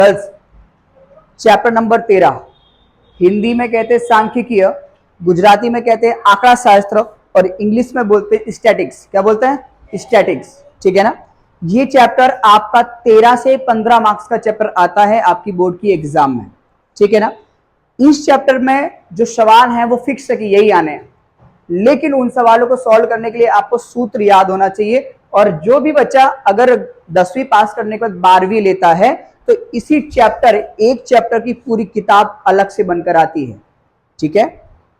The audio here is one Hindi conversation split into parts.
गर्ल्स, चैप्टर नंबर 13 हिंदी में कहते हैं सांख्यिकीय, गुजराती में कहते हैं आंकड़ा शास्त्र और इंग्लिश में बोलते हैं स्टैटिक्स। क्या बोलते हैं? स्टैटिक्स। ठीक है ना। ये चैप्टर आपका 13 से 15 मार्क्स का चैप्टर आता है आपकी बोर्ड की एग्जाम में। ठीक है ना। इस चैप्टर में जो सवाल हैं वो फिक्स है कि यही आने हैं, लेकिन उन सवालों को सॉल्व करने के लिए आपको सूत्र याद होना चाहिए। और जो भी बच्चा अगर 10वीं पास करने के बाद 12वीं लेता है तो इसी चैप्टर, एक चैप्टर की पूरी किताब अलग से बनकर आती है। ठीक है,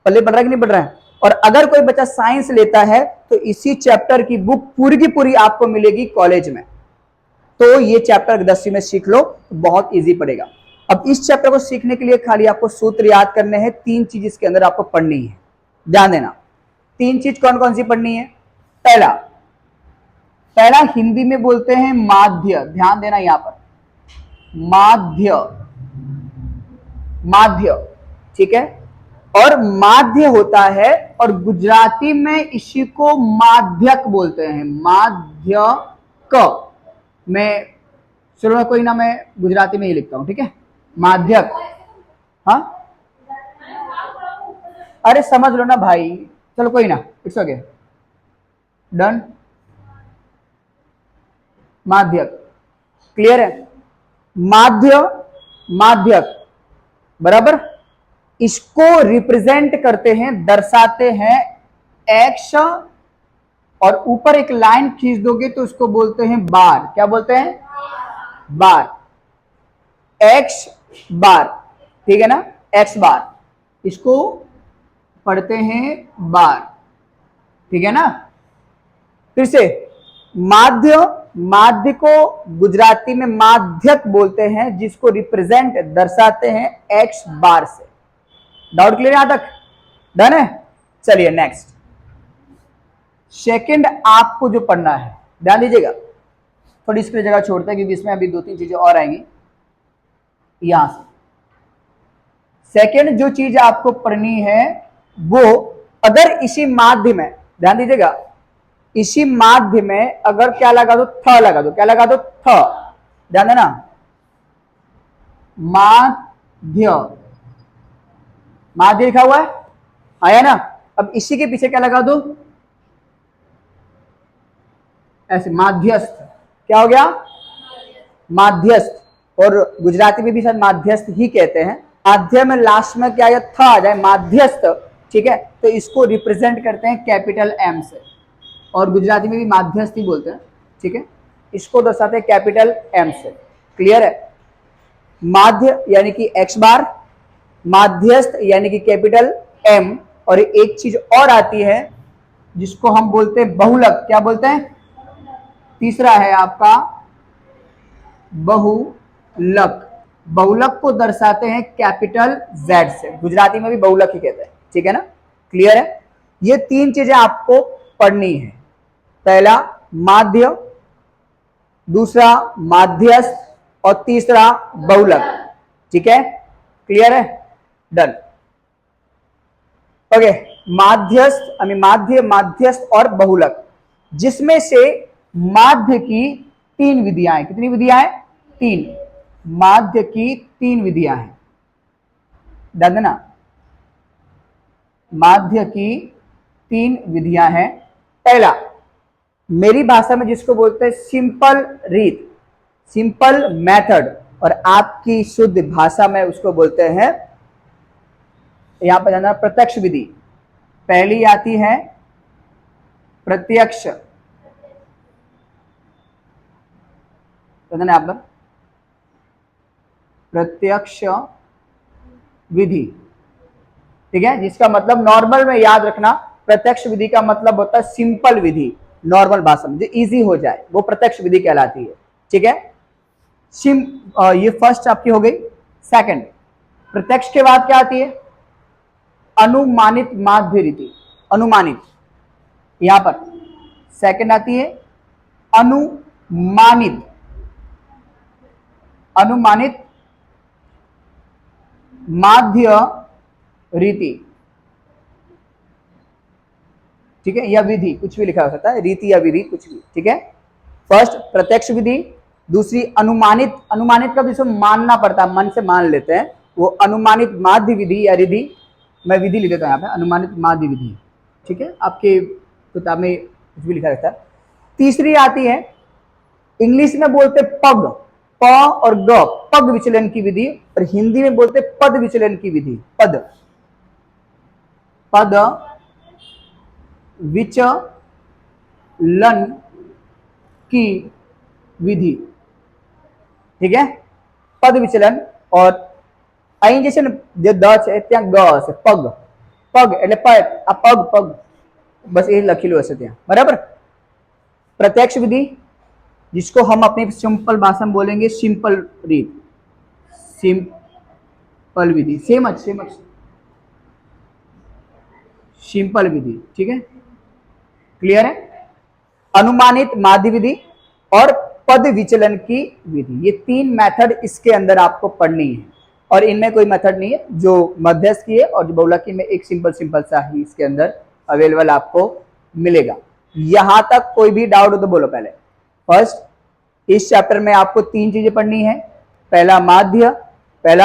पल्ले बढ़ रहा है कि नहीं बढ़ रहा है? और अगर कोई बच्चा साइंस लेता है तो इसी चैप्टर की बुक पूरी की पूरी आपको मिलेगी कॉलेज में। तो ये चैप्टर 10वीं में सीख लो तो बहुत इजी पड़ेगा। अब इस चैप्टर को सीखने के लिए खाली आपको सूत्र याद करने हैं। 3 चीज इसके अंदर आपको पढ़नी है, ध्यान देना। 3 चीज कौन कौन सी पढ़नी है? पहला हिंदी में बोलते हैं माध्य, ध्यान देना यहां पर, माध्य, माध्य। ठीक है, और माध्य होता है और गुजराती में इसी को माध्यक बोलते हैं, माध्यक। मैं शुरू में कोई ना, मैं गुजराती में ही लिखता हूं। ठीक है, माध्यक। हाँ, अरे समझ लो ना भाई, चलो कोई ना, इट्स ओके, डन। माध्यक, क्लियर है? माध्य, माध्यक, बराबर। इसको रिप्रेजेंट करते हैं, दर्शाते हैं एक्स, और ऊपर एक लाइन खींच दोगे तो उसको बोलते हैं बार। क्या बोलते हैं? बार, एक्स बार। ठीक है ना, एक्स बार, इसको पढ़ते हैं बार। ठीक है ना। फिर से माध्य, माध्य को गुजराती में माध्यक बोलते हैं, जिसको रिप्रेजेंट, दर्शाते हैं एक्स बार से। डाउट क्लियर यहां तक? डन है। चलिए नेक्स्ट, सेकंड आपको जो पढ़ना है, ध्यान दीजिएगा, थोड़ी इसकी जगह छोड़ते हैं क्योंकि इसमें अभी 2-3 चीजें और आएंगी। यहां से सेकंड जो चीज आपको पढ़नी है वो, अगर इसी माध्य में, ध्यान दीजिएगा, इसी माध्य में अगर क्या लगा दो? थ लगा दो। क्या लगा दो? थ। ध्यान देना, माध्य, माध्य लिखा हुआ है, आया ना। अब इसी के पीछे क्या लगा दो? ऐसे, माध्यस्थ। क्या हो गया? माध्यस्थ। और गुजराती में भी शायद माध्यस्थ ही कहते हैं। माध्य में लास्ट में क्या था आ जाए, माध्यस्थ। ठीक है, तो इसको रिप्रेजेंट करते हैं कैपिटल एम से, और गुजराती में भी माध्यस्थ ही बोलते हैं। ठीक है, इसको दर्शाते हैं कैपिटल एम से। क्लियर है? माध्य यानी कि एक्स बार, माध्यस्थ यानी कि कैपिटल एम, और एक चीज और आती है जिसको हम बोलते हैं बहुलक। क्या बोलते हैं? तीसरा है आपका बहुलक। बहुलक को दर्शाते हैं कैपिटल जेड से, गुजराती में भी बहुलक ही कहते हैं। ठीक है ना, क्लियर है? ये 3 चीजें आपको पढ़नी है। पहला माध्य, दूसरा माध्यस्थ, और तीसरा बहुलक। ठीक है, क्लियर है? डन। ओके, माध्यस्थ, माध्य, माध्यस्थ और बहुलक, जिसमें से माध्य की 3 विधियां हैं। कितनी विधियां हैं? 3। माध्य की 3 विधियां हैं, ध्यान देना। माध्य की 3 विधियां हैं। पहला, मेरी भाषा में जिसको बोलते हैं सिंपल रीत, सिंपल मेथड, और आपकी शुद्ध भाषा में उसको बोलते हैं, यहां पर जाना, प्रत्यक्ष विधि। पहली आती है प्रत्यक्ष, आप प्रत्यक्ष विधि। ठीक है, जिसका मतलब नॉर्मल में याद रखना, प्रत्यक्ष विधि का मतलब होता है सिंपल विधि, नॉर्मल भाषा में जो इजी हो जाए वो प्रत्यक्ष विधि कहलाती है। ठीक है, ये फर्स्ट आपकी हो गई। सेकंड, प्रत्यक्ष के बाद क्या आती है? अनुमानित माध्य रीति। अनुमानित, यहां पर सेकंड आती है अनुमानित, अनुमानित माध्य रीति। ठीक है, या विधि, कुछ भी लिखा हो सकता है, रीति या विधि कुछ भी। ठीक है, फर्स्ट प्रत्यक्ष विधि, दूसरी अनुमानित, अनुमानित का जिसको मानना पड़ता है, मन से मान लेते हैं, वो अनुमानित माध्य विधि या रिधि, मैं विधि लिख देता हूँ यहाँ पे, अनुमानित माध्य विधि, ठीक है, आपके किताब में कुछ भी लिखा रहता है। तीसरी आती है, इंग्लिश में बोलते पग, प और ग, पग विचलन की विधि, और हिंदी में बोलते पद विचलन की विधि, पद, पद विचलन की विधि, ठीक है, पद विचलन। और અહીં જે છે ને જે દ છે ત્યાં ગ હશે, પગ, પગ એટલે પગ, પગ बस ये लखी लो हશે ત્યાં, बराबर। प्रत्यक्ष विधि जिसको हम अपनी सिंपल भाषा में बोलेंगे सिंपल रीड, सिंपल विधि, सेम सिंपल विधि, ठीक है, क्लियर है। अनुमानित माध्य विधि और पद विचलन की विधि, ये तीन मेथड इसके अंदर आपको पढ़नी है, और इनमें कोई मेथड नहीं है, जो मध्यस्थ की है और जो बहुलकी में एक सिंपल सा ही इसके अंदर अवेलेबल आपको मिलेगा। यहां तक कोई भी डाउट हो तो बोलो पहले। फर्स्ट, इस चैप्टर में आपको तीन चीजें पढ़नी है। पहला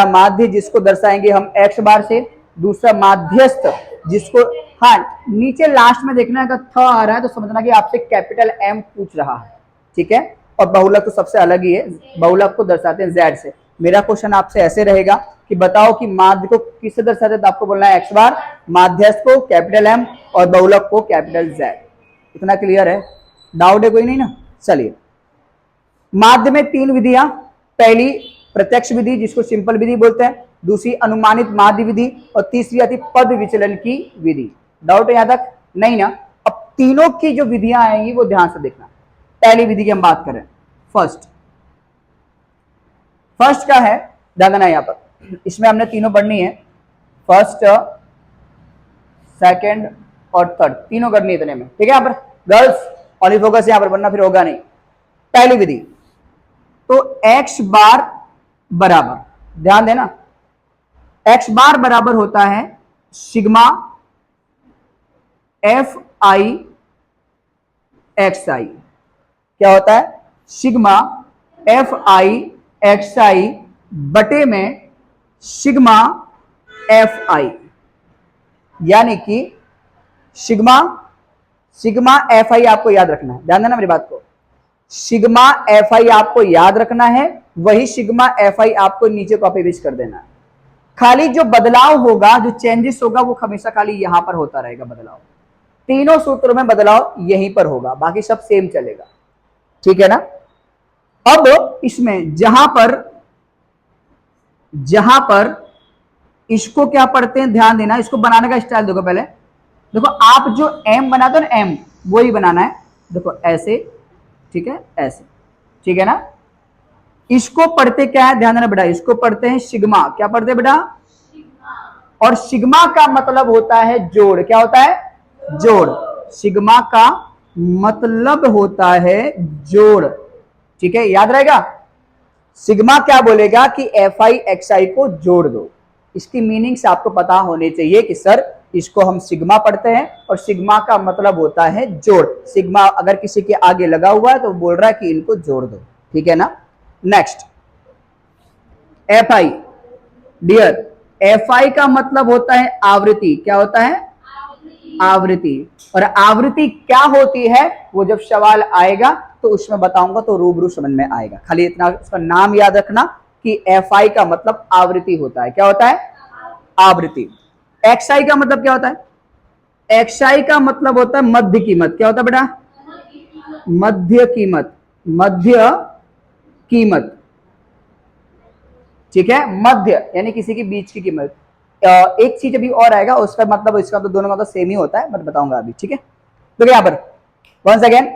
माध्य जिसको दर्शाएंगे हम एक्स बार से, दूसरा माध्यस्थ जिसको, हाँ नीचे लास्ट में देखना है, अगर थ आ रहा है तो समझना कि आपसे कैपिटल एम पूछ रहा है, ठीक है। और बहुलक तो सबसे अलग ही है, बहुलक को दर्शाते हैं जेड से। मेरा क्वेश्चन आपसे ऐसे रहेगा कि बताओ कि माध्य को किससे दर्शाते हैं, तो आपको बोलना है एक्स बार, माध्यस्थ को कैपिटल एम और बहुलक को कैपिटल जेड। इतना क्लियर है, डाउट है कोई नहीं ना। चलिए, माध्य में तीन विधियां, पहली प्रत्यक्ष विधि जिसको सिंपल विधि बोलते हैं, दूसरी अनुमानित माध्य विधि, और तीसरी आती पद विचलन की विधि। डाउट है यहां तक नहीं ना। अब तीनों की जो विधियां आएंगी वो ध्यान से देखना। पहली विधि की हम बात करें, फर्स्ट का है, ध्यान देना यहां पर, इसमें हमने तीनों पढ़नी है, फर्स्ट, सेकंड और थर्ड, तीनों करनी है इतने में, ठीक है। यहाँ पर गर्ल्स ऑनली फोकस यहां पर, बनना फिर होगा नहीं। पहली विधि तो एक्स बार बराबर, ध्यान देना, एक्स बार बराबर होता है सिग्मा एफ आई एक्स आई। क्या होता है, सिग्मा एफ आई एक्स आई बटे में सिग्मा एफ आई, यानी कि सिग्मा एफ आई आपको याद रखना है, ध्यान देना मेरी बात को, सिग्मा एफ आई आपको याद रखना है, वही सिग्मा एफ आई आपको नीचे कॉपी पेस्ट कर देना है। खाली जो बदलाव होगा, जो चेंजेस होगा, वो हमेशा खाली यहां पर होता रहेगा बदलाव, तीनों सूत्रों में बदलाव यहीं पर होगा, बाकी सब सेम चलेगा, ठीक है ना। अब इसमें जहां पर इसको क्या पढ़ते हैं, ध्यान देना, इसको बनाने का स्टाइल देखो। पहले देखो, आप जो एम बनाते हो ना, एम वही बनाना है, देखो ऐसे, ठीक है, ऐसे, ठीक है ना। इसको पढ़ते क्या है, ध्यान देना बेटा, इसको पढ़ते हैं सिग्मा। क्या पढ़ते हैं बेटा, और सिग्मा का मतलब होता है जोड़। क्या होता है, जोड़। सिग्मा का मतलब होता है जोड़, ठीक है, याद रहेगा। सिग्मा क्या बोलेगा कि एफ आई एक्स आई को जोड़ दो। इसकी मीनिंग्स आपको पता होने चाहिए कि सर इसको हम सिग्मा पढ़ते हैं और सिग्मा का मतलब होता है जोड़। सिग्मा अगर किसी के आगे लगा हुआ है तो बोल रहा है कि इनको जोड़ दो, ठीक है ना। Next, F I, dear, F I का मतलब होता है आवृत्ति। क्या होता है, आवृत्ति। और आवृत्ति क्या होती है वो जब सवाल आएगा तो उसमें बताऊंगा, तो रूबरू समझ में आएगा। खाली इतना उसका नाम याद रखना कि एफ आई का मतलब आवृत्ति होता है। क्या होता है, आवृत्ति। एक्स आई का मतलब क्या होता है, एक्स आई का मतलब होता है मध्य कीमत। क्या होता है बेटा, मध्य कीमत, मध्य कीमत, ठीक है, मध्य यानी किसी की बीच की कीमत। एक चीज अभी और आएगा, उसका मतलब, इसका तो दोनों का तो सेम ही होता है, मैं बताऊंगा अभी, ठीक है। तो यहाँ पर वंस अगेन,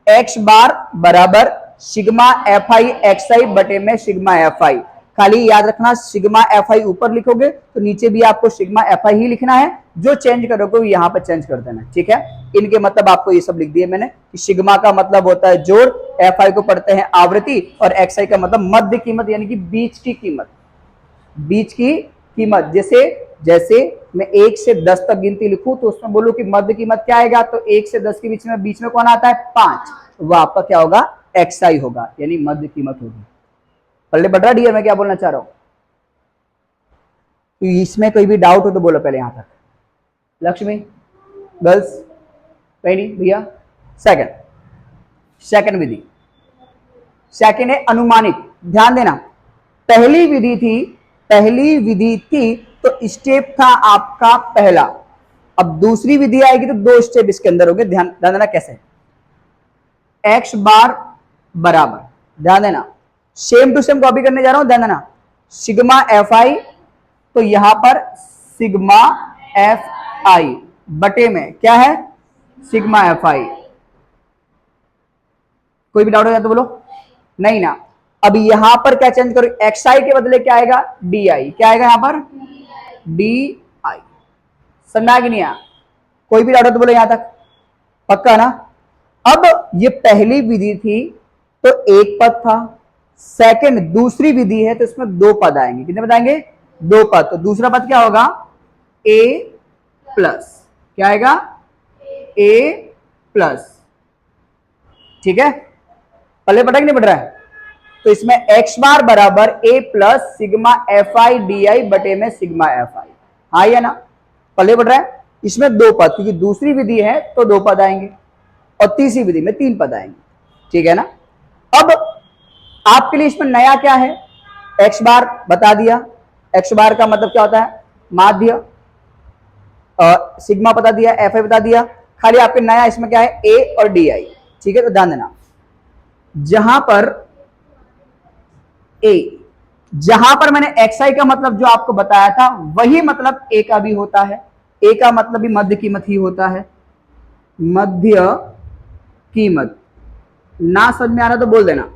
एक्स बार बराबर सिग्मा एफ आई एक्स आई बटे में सिग्मा एफ आई। खाली याद रखना, सिग्मा एफ आई ऊपर लिखोगे तो नीचे भी आपको सिग्मा एफ आई ही लिखना है, जो चेंज करोगे यहाँ पर चेंज कर देना, ठीक है। इनके मतलब आपको ये सब लिख दिए मैंने कि सिग्मा का मतलब होता है जोड़, एफ आई को पढ़ते हैं आवृत्ति, और एक्स आई का मतलब मध्य कीमत यानी कि बीच की कीमत, बीच की कीमत। जैसे मैं 1 से 10 तक गिनती लिखूं तो उसमें बोलूं कि मध्य कीमत क्या आएगा, तो 1 से 10 के बीच में कौन आता है, 5, वो आपका क्या होगा, एक्स आई होगा, यानी मध्य कीमत होगी। पल्ले बढ़ रहा डियर, मैं क्या बोलना चाह रहा हूं? तो इसमें कोई भी डाउट हो तो बोलो पहले यहां तक। लक्ष्मी, गर्ल्स, कहीं नहीं भैया। सेकंड विधि, सेकंड है अनुमानित। ध्यान देना, पहली विधि थी तो स्टेप था आपका पहला, अब दूसरी विधि आएगी तो 2 स्टेप इसके अंदर होंगे। ध्यान देना कैसे, एक्स बार बराबर, ध्यान देना सेम टू सेम कॉपी करने जा रहा हूं, ध्यान देना सिग्मा एफ आई, तो यहां पर सिग्मा एफ आई बटे में क्या है सिग्मा एफ आई। कोई भी डाउट हो जाए तो बोलो, नहीं ना। अब यहां पर क्या चेंज करो, एक्स आई के बदले क्या आएगा डी आई, क्या आएगा यहां पर डी आई। समझा कि नहीं? कोई भी डाउट हो तो बोलो यहां तक, पक्का ना? अब ये पहली विधि थी तो एक पद था, सेकंड दूसरी विधि है तो इसमें 2 पद आएंगे। कितने पद आएंगे? 2 पद। तो दूसरा पद क्या होगा a प्लस, क्या आएगा a प्लस, ठीक है? पहले पता कि नहीं पढ़ रहा है? तो इसमें x बार बराबर a plus sigma F I D I बटे में सिग्मा एफ आई, हाँ या ना? पहले पढ़ रहा है? इसमें 2 पद, क्योंकि दूसरी विधि है तो 2 पद आएंगे और तीसरी विधि में 3 पद आएंगे, ठीक है ना? अब आपके लिए इसमें नया क्या है, एक्स बार बता दिया, एक्स बार का मतलब क्या होता है माध्य, सिग्मा बता दिया, एफ आई बता दिया, खाली आपके नया इसमें क्या है ए और डी आई, ठीक है? तो ध्यान देना जहां पर मैंने एक्स आई का मतलब जो आपको बताया था वही मतलब ए का भी होता है। ए का मतलब भी मध्य कीमत ही होता है, मध्य कीमत। ना समझ में आ रहा तो बोल देना,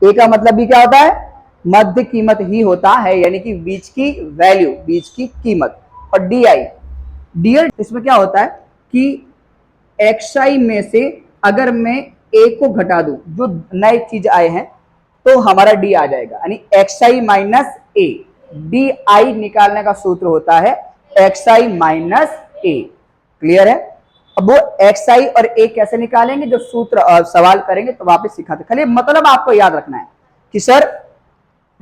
ए का मतलब भी क्या होता है मध्य कीमत ही होता है, यानी कि बीच की वैल्यू, बीच की कीमत। और डी आई, इसमें क्या होता है कि एक्स आई में से अगर मैं ए को घटा दूं, जो नए चीज आए हैं, तो हमारा डी आ जाएगा, यानी x I minus A. D I निकालने का सूत्र होता है एक्स आई माइनस ए। क्लियर है? अब वो एक्स आई और ए कैसे निकालेंगे, जब सूत्र सवाल करेंगे तो वापस सिखाते। खाली मतलब आपको याद रखना है कि सर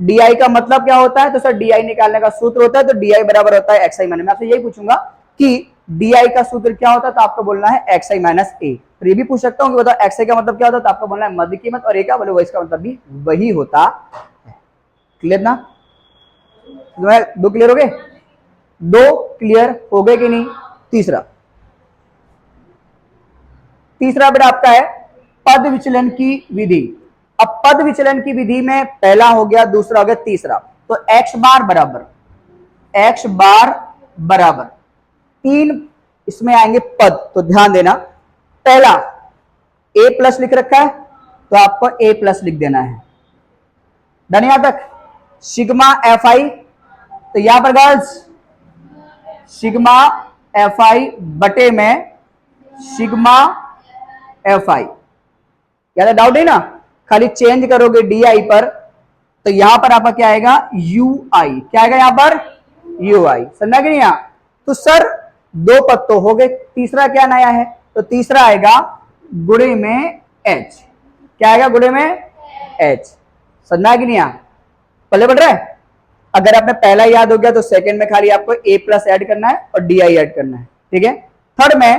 डी आई का मतलब क्या होता है, तो सर डी आई निकालने का सूत्र होता है तो डी आई बराबर होता है एक्स आई माइनस। मैं आपसे यही पूछूंगा कि डी आई का सूत्र क्या होता है, तो आपको बोलना है एक्स आई माइनस ए। फिर ये भी पूछ सकता हूँ कि बताओ एक्स आई का मतलब क्या होता है, तो आपको बोलना है मध्य कीमत, और ए का बोलो इसका मतलब भी वही होता है। क्लियर ना? 2 क्लियर हो गए? 2 क्लियर हो गए कि नहीं? तीसरा बेटा आपका है पद विचलन की विधि। अब पद विचलन की विधि में पहला हो गया, दूसरा हो गया, तीसरा। तो x बार बराबर 3 इसमें आएंगे पद। तो ध्यान देना, पहला a प्लस लिख रखा है तो आपको a प्लस लिख देना है। डन यहां तक? सिग्मा एफ आई, तो यहां पर गर्ल्स सिग्मा एफ आई बटे में सिग्मा एफ आई। ज्यादा डाउट है ना? खाली चेंज करोगे डी आई पर, तो यहां पर आपका क्या आएगा यू आई। क्या आएगा यहां पर यू आई। समझा कि नहीं? यहां तो सर 2 पद तो हो गए, तीसरा क्या नया है, तो तीसरा आएगा गुणे में एच। क्या आएगा गुणे में एच। समझा कि नहीं? यहां पहले बढ़ रहा है? अगर आपने पहला याद हो गया तो सेकंड में खाली आपको ए प्लस ऐड करना है और डी आई ऐड करना है, ठीक है? थर्ड में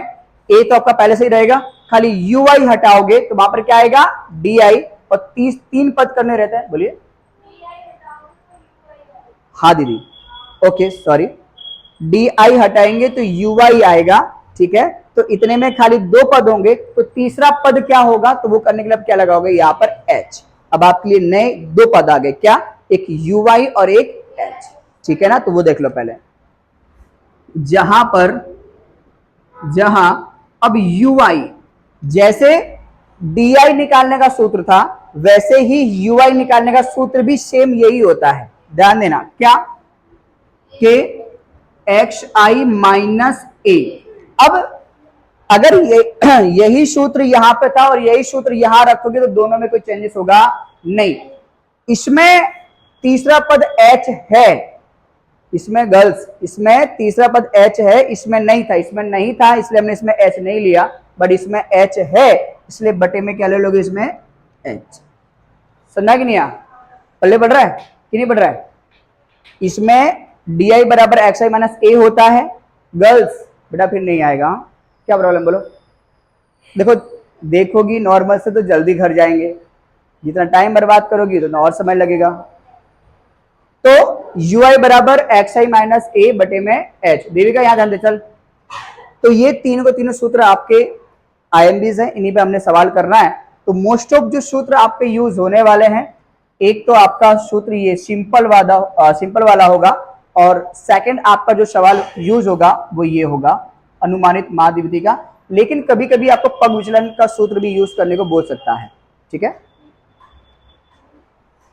ए तो आपका पहले से ही रहेगा, खाली यू आई हटाओगे तो वहां पर क्या आएगा डी आई, और 3 पद करने रहते हैं। बोलिए। हाँ दीदी, ओके सॉरी, डी आई हटाएंगे तो यू आई आएगा, ठीक है? तो इतने में खाली 2 पद होंगे, तो तीसरा पद क्या होगा, तो वो करने के लिए क्या लगाओगे यहां पर एच। अब आपके लिए नए 2 पद आ गए, क्या? एक यू आई और एक एच, ठीक है ना? तो वो देख लो पहले, जहां अब यू आई, जैसे डी आई निकालने का सूत्र था वैसे ही यू आई निकालने का सूत्र भी सेम यही होता है। ध्यान देना, क्या के एक्स आई माइनस ए। अब अगर यही सूत्र यहां पे था और यही सूत्र यहां रखोगे तो दोनों में कोई चेंजेस होगा नहीं। इसमें तीसरा पद एच है, इसमें गर्ल्स इसमें तीसरा पद एच है, इसमें नहीं था, इसलिए हमने इसमें एच नहीं लिया, बट इसमें एच है, इसलिए बटे में क्या ले लोगे इसमें एच। समझा कि नहीं? पल्ले बढ़ रहा है कि नहीं बढ़ रहा है? इसमें डी आई बराबर एक्स आई माइनस ए होता है गर्ल्स, बेटा फिर नहीं आएगा। क्या प्रॉब्लम बोलो? देखो देखोगी नॉर्मल से तो जल्दी घर जाएंगे, जितना टाइम बर्बाद करोगी उतना और समय लगेगा। तो यू आई बराबर एक्स आई माइनस ए बटे में एच। देविका यहां ध्यान दे चल। तो ये तीनों के तीनों सूत्र आपके आईएमबीज हैं, इन्हीं पे हमने सवाल करना है। तो मोस्ट ऑफ जो सूत्र आप पे यूज होने वाले हैं, एक तो आपका सूत्र ये सिंपल वाला होगा, और सेकंड आपका जो सवाल यूज होगा वो ये होगा अनुमानित माध्य विधि का। लेकिन कभी कभी आपको पग विचलन का सूत्र भी यूज करने को बोल सकता है, ठीक है?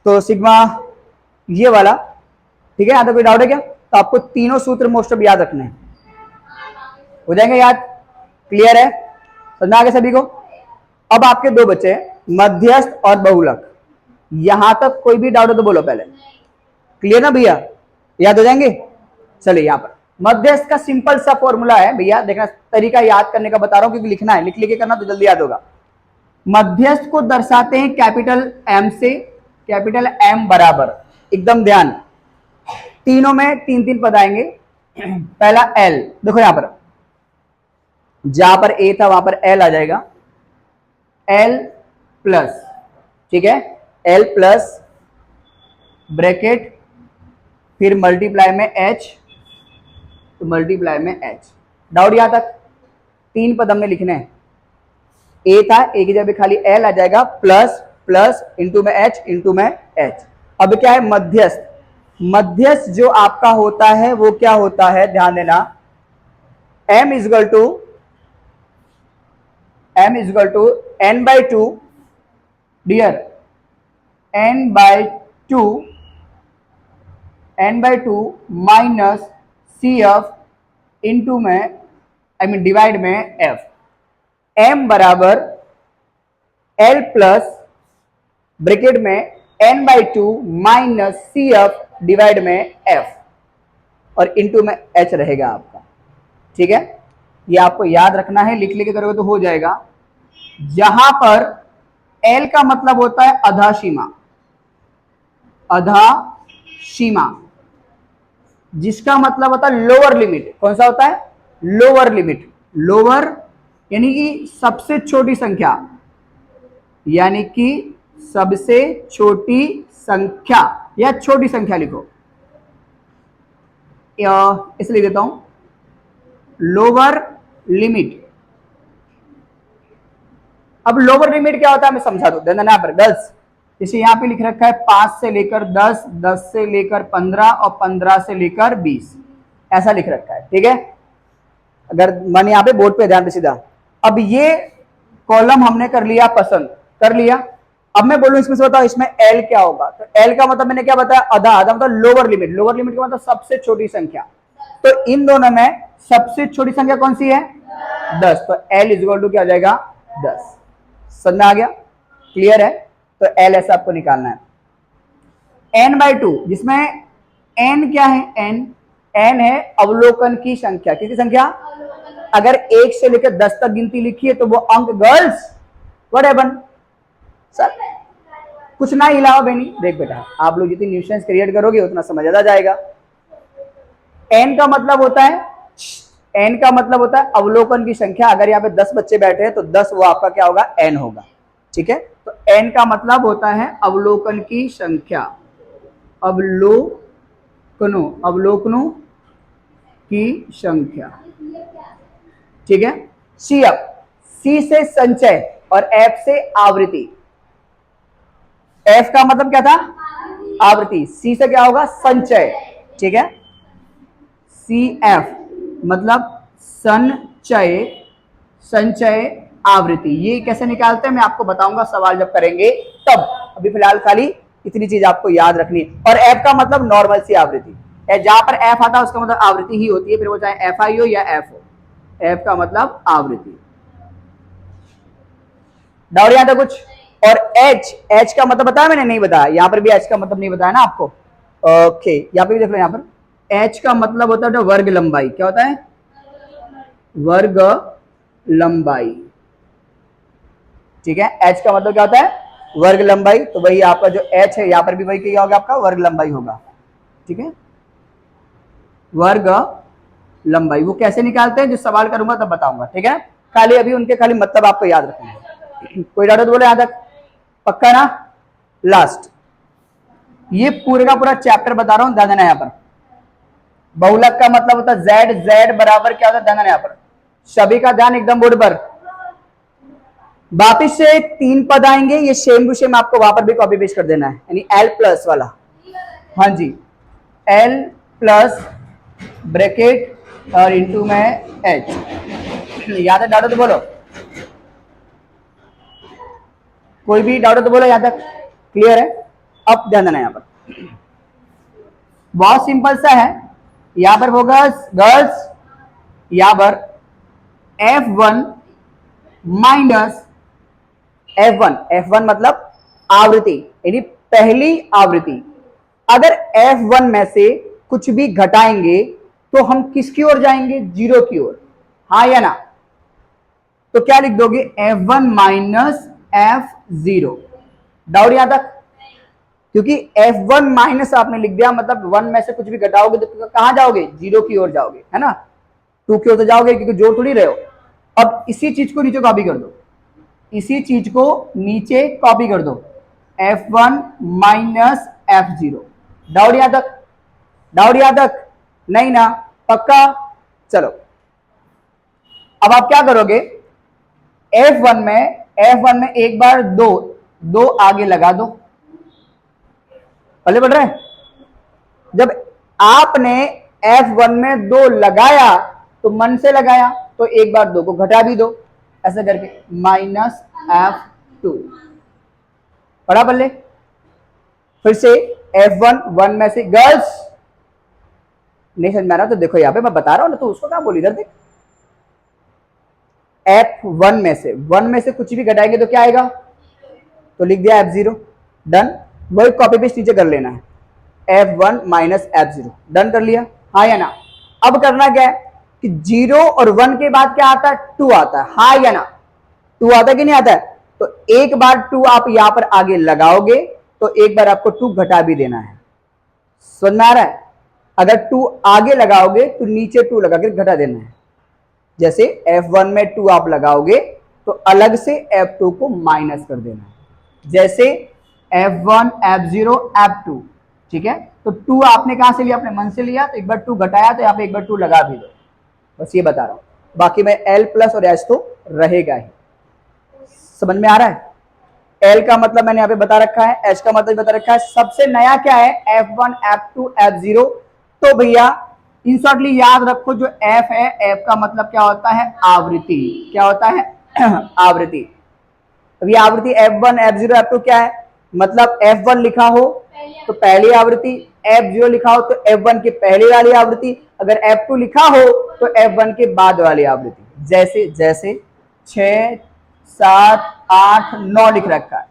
तो सिग्मा ये वाला, ठीक है? यहां तक कोई डाउट है क्या? तो आपको तीनों सूत्र मोस्ट ऑफ याद रखने हैं, हो जाएंगे याद? क्लियर है? समझ आ गया सभी को? अब आपके दो बच्चे मध्यस्थ और बहुलक, यहां तक कोई भी डाउट हो तो बोलो पहले। क्लियर ना भैया? याद हो जाएंगे? चलिए यहां पर मध्यस्थ का सिंपल सा फॉर्मूला है भैया, देखना तरीका याद करने का बता रहा हूं क्योंकि लिखना है, लिख लिख के करना तो जल्दी याद होगा। मध्यस्थ को दर्शाते हैं कैपिटल एम से, कैपिटल एम बराबर, एकदम ध्यान, तीनों में तीन तीन पद आएंगे। पहला एल, देखो यहां पर जहां पर ए था वहां पर एल आ जाएगा, एल प्लस, ठीक है? एल प्लस ब्रैकेट, फिर मल्टीप्लाई में एच, तो मल्टीप्लाई में एच। डाउट यहां तक? तीन पद हमने लिखने हैं, ए था, ए की जगह खाली एल आ जाएगा, प्लस प्लस इंटू में एच, इंटू में एच। अब क्या है? मध्यस्थ, मध्यस्थ जो आपका होता है वो क्या होता है, ध्यान देना, m equal to n by two, dear n by two minus C F into में डिवाइड में f। m बराबर l प्लस ब्रैकेट में n by two minus C F divide में f, और इंटू में h रहेगा आपका, ठीक है? ये आपको याद रखना है, लिख लिख के करोगे तो हो जाएगा। जहां पर l का मतलब होता है अधा सीमा, अधा सीमा, जिसका मतलब होता है लोअर लिमिट। कौन सा होता है? Lower limit. लोअर यानी कि सबसे छोटी संख्या, यानी कि सबसे छोटी संख्या, या छोटी संख्या लिखो, इसलिए देता हूं लोअर लिमिट। अब लोअर लिमिट क्या होता है मैं समझा दूं, यहां पर गर्ल्स, जैसे यहां पे लिख रखा है 5 से लेकर 10, 10 से लेकर 15 और 15 से लेकर 20, ऐसा लिख रखा है, ठीक है? अगर मन यहां पे बोर्ड पे ध्यान पे सीधा। अब ये कॉलम हमने कर लिया पसंद, कर लिया। अब मैं बोलूं इसमें से बताओ इसमें एल क्या होगा, तो एल का मतलब मैंने क्या बताया? आधा, आधा मतलब लोअर लिमिट, लोअर लिमिट का मतलब सबसे छोटी संख्या। तो इन दोनों में सबसे छोटी संख्या कौन सी है? 10, तो एल इज इक्वल टू क्या हो जाएगा? 10। समझ में आ गया? क्लियर है? तो एल ऐसा आपको निकालना है। n बाई टू, जिसमें n क्या है? n है अवलोकन की संख्या। किसकी संख्या? अगर 1 से लेकर 10 तक गिनती लिखी है तो वो अंक गर्ल्स व्हाट हैपन सर, कुछ ना हिलाओ बेनी। देख बेटा, आप लोग जितनी न्यूसेंस क्रिएट करोगे उतना समझ आ जाएगा। n का मतलब होता है, n का मतलब होता है अवलोकन की संख्या। अगर यहाँ पे 10 बच्चे बैठे हैं तो 10 वो आपका क्या होगा? n होगा, ठीक है? तो n का मतलब होता है अवलोकन की संख्या, अवलोकनों की संख्या, ठीक है? सी एफ, सी से संचय और एफ से आवृत्ति। एफ का मतलब क्या था? आवृत्ति। सी से क्या होगा? संचय, ठीक है? सी एफ मतलब संचय, संचय आवृत्ति। ये कैसे निकालते हैं मैं आपको बताऊंगा सवाल जब करेंगे तब। अभी फिलहाल खाली इतनी चीज आपको याद रखनी है। और एफ का मतलब नॉर्मल सी आवृत्ति, जहां पर एफ आता है उसका मतलब आवृत्ति ही होती है, फिर वो चाहे एफ आई हो या एफ हो। एफ का मतलब आवृत्ति। डाउट यहां था कुछ? और एच, एच का मतलब बताया मैंने? नहीं बताया। यहां पर भी एच का मतलब नहीं बताया ना आपको। ओके, यहां पर भी देख लो, यहां पर एच का मतलब होता है वर्ग लंबाई। क्या होता है? वर्ग लंबाई, ठीक है? एच का मतलब क्या होता है? वर्ग लंबाई, तो वही आपका जो h है यहाँ पर भी वही क्या होगा, आपका वर्ग लंबाई होगा। ठीक है, वर्ग लंबाई वो कैसे निकालते हैं, जो सवाल करूंगा तब बताऊंगा। ठीक है, खाली अभी उनके खाली मतलब आपको याद रखना है। कोई डाउट बोले यहां तक, पक्का ना? लास्ट, ये पूरे का पूरा चैप्टर बता रहा हूं, ध्यान देना। यहां पर बहुलक का मतलब होता है जेड, जेड बराबर क्या होता है, ध्यान देना। यहां पर सभी का ध्यान एकदम बोर्ड पर। वापिस से 3 पद आएंगे, ये सेम टू सेम आपको वहां पर भी कॉपी पेस्ट कर देना है, यानी एल प्लस वाला। हाँ जी, एल प्लस ब्रैकेट और इंटू में एच। याद है? डाउट तो बोलो, कोई भी डाउट तो बोलो, यहां तक क्लियर है? अब ध्यान देना, यहां पर बहुत सिंपल सा है। यहां पर होगा गर्ल्स, यहां पर F1 माइनस F1, F1 मतलब आवृत्ति, यानी पहली आवृत्ति। अगर F1 में से कुछ भी घटाएंगे तो हम किसकी ओर जाएंगे, जीरो की ओर, हाँ या ना? तो क्या लिख दोगे, F1 माइनस F0। डाउट यहां तक? क्योंकि F1 माइनस आपने लिख दिया, मतलब 1 में से कुछ भी घटाओगे तो कहां जाओगे, जीरो की ओर जाओगे, है ना? 2 की ओर तो जाओगे, क्योंकि जोड़ थोड़ी रहे हो। अब इसी चीज को नीचे कॉपी कर दो, इसी चीज को नीचे कॉपी कर दो, F1 माइनस F0। डाउट यहां तक? डाउट यहां तक? नहीं ना? पक्का? चलो, अब आप क्या करोगे, F1 में एक बार दो आगे लगा दो, पहले बढ़ रहे हैं। जब आपने F1 में 2 लगाया तो मन से लगाया, तो एक बार 2 को घटा भी दो, ऐसा करके माइनस F2 पढ़ा पल्ले। फिर से F1 1 में से, गर्ल्स नहीं समझ में आ रहा तो देखो यहां पे मैं बता रहा हूं ना, तो उसको क्या बोली, इधर देख। F1 में से 1 में से कुछ भी घटाएंगे तो क्या आएगा, तो लिख दिया F0, डन। वही कॉपी पेस्ट नीचे कर लेना है, F1 माइनस F0, डन कर लिया, हाँ या ना? अब करना क्या है कि 0 और 1 के बाद क्या आता है, 2 आता है, हाँ या ना? 2 आता है कि नहीं आता है? तो एक बार 2 आप यहां पर आगे लगाओगे तो एक बार आपको 2 घटा भी देना है, समझ में आ रहा है? अगर 2 आगे लगाओगे तो नीचे 2 लगा के घटा देना है। जैसे F1 में 2 आप लगाओगे तो अलग से F2 को माइनस कर देना है, जैसे F1 F0 F2। ठीक है, तो 2 आपने कहां से लिया, अपने मन से लिया, तो एक बार 2 घटाया तो यहाँ पे एक बार 2 लगा भी दो, बस ये बता रहा हूं। बाकी में L प्लस और H तो रहेगा ही, समझ में आ रहा है? L का मतलब मैंने यहाँ पे बता रखा है, H का मतलब बता रखा है। सबसे नया क्या है, F1 F2 F0। तो भैया इन शॉर्टली याद रखो, जो F है, F का मतलब क्या होता है, आवृत्ति। क्या होता है आवृत्ति। अभी आवृत्ति F1 F0 F2 क्या है, मतलब F1 लिखा हो तो पहली आवृत्ति, F0 लिखा हो तो F1 के पहले वाली आवृत्ति, अगर F2 लिखा हो तो F1 के बाद वाली आवृत्ति। जैसे जैसे 6 7 8 9 लिख रखा है,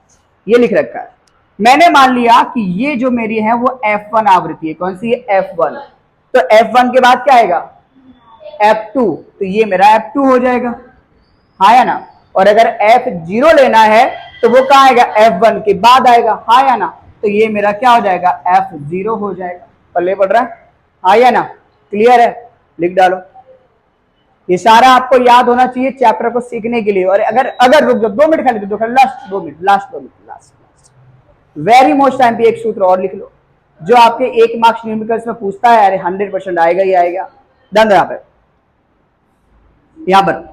ये लिख रखा है। मैंने मान लिया कि ये जो मेरी है वो F1 आवृत्ति है, कौन सी है, F1। तो F1 के बाद क्या आएगा, F2, तो ये मेरा F2 हो जाएगा, हाँ या ना? और अगर F0 लेना है तो वो कहाँ आएगा, F1 के बाद आएगा, हाँ या ना? तो ये मेरा क्या हो जाएगा, F0 हो जाएगा। पल्ले पड़ रहा है, हाँ या ना? क्लियर है? लिख डालो। ये सारा आपको याद होना चाहिए चैप्टर को सीखने के लिए। और अगर रुक जाओ 2 मिनट खाली, दो last 2 minute, last 2 minute, last very most time पे एक सूत्र और लिख लो, जो आपके 1 मार्क्स न्यूमेरिकल्स में पूछता है, अरे 100% आएगा ही आएगा। डन। यहां पर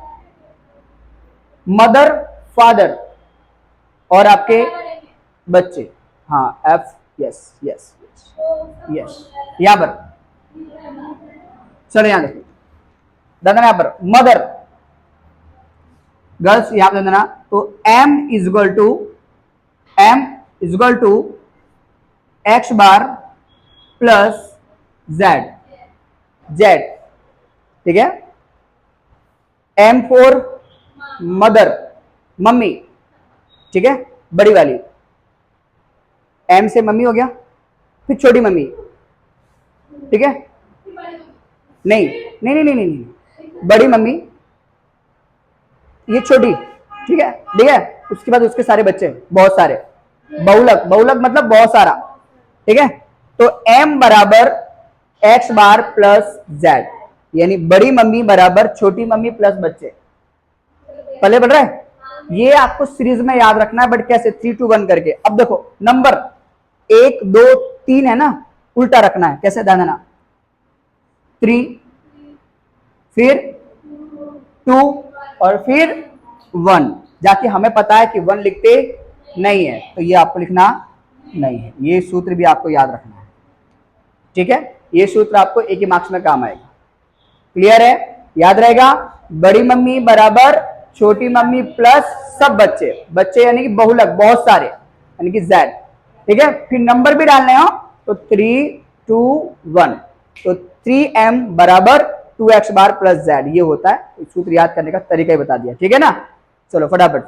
मदर फादर और आपके बच्चे, हाँ F, यस यस यस। यहां पर चलो यहां देखो, देना यहां पर मदर, गर्ल्स यहां पर देना। तो M is equal to X bar plus Z। ठीक है, M फॉर मदर, मम्मी। ठीक है, बड़ी वाली M से मम्मी हो गया, फिर छोटी मम्मी। ठीक है, नहीं नहीं नहीं नहीं नहीं, बड़ी मम्मी, ये छोटी। ठीक है, ठीक है, उसके बाद उसके सारे बच्चे, बहुत सारे। बहुलक, बहुलक मतलब बहुत सारा, ठीक है। तो m बराबर x बार प्लस z, यानी बड़ी मम्मी बराबर छोटी मम्मी प्लस बच्चे। पहले बढ़ रहा है, ये आपको सीरीज में याद रखना है, बट कैसे 3 to 1 करके। अब देखो नंबर 1 2 3 है ना, उल्टा रखना है, कैसे ध्यान देना, 3 फिर 2 और फिर 1, जाके हमें पता है कि 1 लिखते नहीं है, तो ये आपको लिखना नहीं है। ये सूत्र भी आपको याद रखना है, ठीक है। ये सूत्र आपको एक ही मार्क्स में काम आएगा। क्लियर है, याद रहेगा। बड़ी मम्मी बराबर छोटी मम्मी प्लस सब बच्चे, बच्चे यानी कि बहुलक बहुत सारे, यानी कि z, ठीक है। फिर नंबर भी डालने हो तो 3 2 1, तो 3m बराबर 2x बार प्लस z, ये होता है। सूत्र याद करने का तरीका ही बता दिया, ठीक है ना। चलो फटाफट